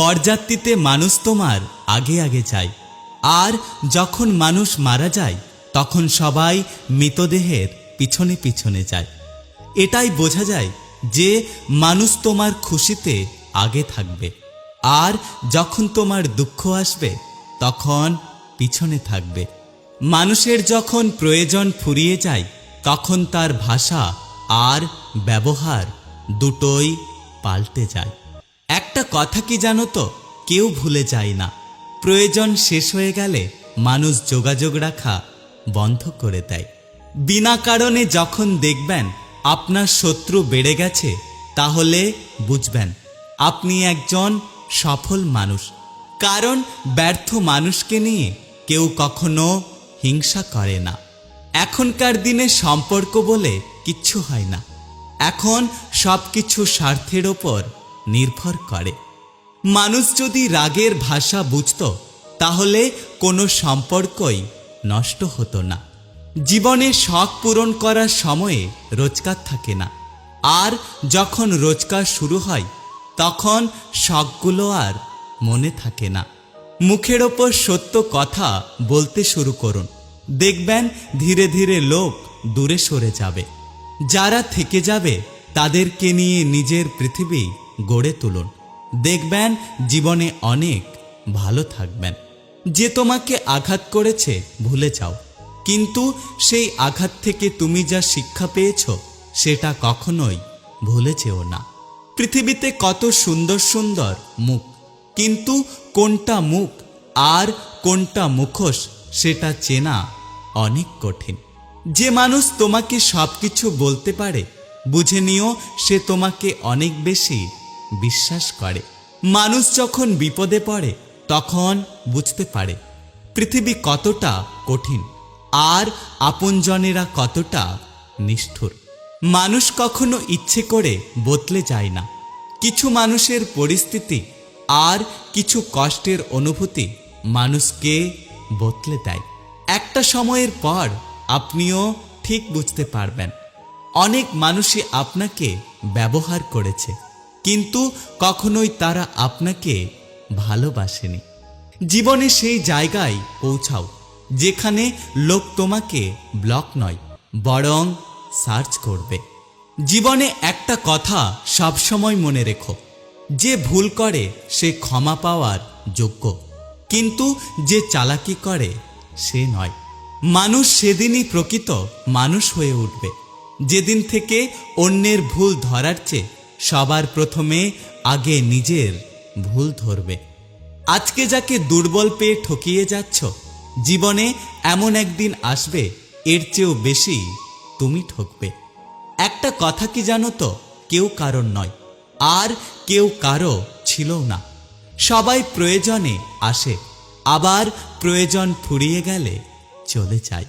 বরযাত্রীতে মানুষ তোমার আগে আগে যায়, আর যখন মানুষ মারা যায় তখন সবাই মৃতদেহের পিছনে পিছনে যায়। এটাই বোঝা যায় যে মানুষ তোমার খুশিতে আগে থাকবে, আর যখন তোমার দুঃখ আসবে তখন পিছনে থাকবে। মানুষের যখন প্রয়োজন ফুরিয়ে যায় তখন তার ভাষা আর ব্যবহার দুটোই পাল্টে যায়। একটা কথা কি জানো তো, কেউ ভুলে যায় না। প্রয়োজন শেষ হয়ে গেলে মানুষ যোগাযোগ রাখা বন্ধ করে দেয়। বিনা কারণে যখন দেখবেন আপনার শত্রু বেড়ে গেছে, তাহলে বুঝবেন আপনি একজন সফল মানুষ। কারণ ব্যর্থ মানুষকে নিয়ে কেউ কখনো হিংসা করে না। এখনকার দিনে সম্পর্ক বলে কিচ্ছু হয় না। এখন সবকিছু স্বার্থের ওপর নির্ভর করে। মানুষ যদি রাগের ভাষা বুঝত, তাহলে কোনো সম্পর্কই নষ্ট হতো না। জীবনে শখ পূরণ করার সময়ে রোজগার থাকে না, আর যখন রোজগার শুরু হয় তখন শখগুলো আর মনে থাকে না। মুখের ওপর সত্য কথা বলতে শুরু করুন, দেখবেন ধীরে ধীরে লোক দূরে সরে যাবে। যারা থেকে যাবে তাদেরকে নিয়ে নিজের পৃথিবী গড়ে তুলুন, দেখবেন জীবনে অনেক ভালো থাকবেন। যে তোমাকে আঘাত করেছে ভুলে যাও, কিন্তু সেই আঘাত থেকে তুমি যা শিক্ষা পেয়েছ সেটা কখনোই ভুলে যেও না। পৃথিবীতে কত সুন্দর সুন্দর মুখ, কিন্তু কোনটা মুখ আর কোনটা মুখোশ সেটা চেনা অনেক কঠিন। যে মানুষ তোমাকে সবকিছু বলতে পারে, বুঝে নিও সে তোমাকে অনেক বেশি বিশ্বাস করে। মানুষ যখন বিপদে পড়ে তখন বুঝতে পারে পৃথিবী কতটা কঠিন আর আপনজনেরা কতটা নিষ্ঠুর। মানুষ কখনো ইচ্ছে করে বদলে যায় না। কিছু মানুষের পরিস্থিতি আর কিছু কষ্টের অনুভূতি মানুষকে বদলে দেয়। একটা সময়ের পর আপনিও ঠিক বুঝতে পারবেন অনেক মানুষই আপনাকে ব্যবহার করেছে, কিন্তু কখনোই তারা আপনাকে ভালোবাসেনি। জীবনে সেই জায়গায় পৌঁছাও যেখানে লোক তোমাকে ব্লক নয়, বরং সার্চ করবে। জীবনে একটা কথা সবসময় মনে রেখো, যে ভুল করে সে ক্ষমা পাওয়ার যোগ্য, কিন্তু যে চালাকি করে সে নয়। মানুষ সেদিনই প্রকৃত মানুষ হয়ে উঠবে যেদিন থেকে অন্যের ভুল ধরার চেয়ে সবার প্রথমে আগে নিজের ভুল ধরবে। আজকে যাকে দুর্বল পেয়ে ঠকিয়ে যাচ্ছ, জীবনে এমন একদিন আসবে এর চেয়েও বেশি তুমি ঠকবে। একটা কথা কি জানো তো, কেউ কারণ নয়, আর কেউ কারো ছিল না। সবাই প্রয়োজনে আসে, আবার প্রয়োজন ফুরিয়ে গেলে চলে যায়।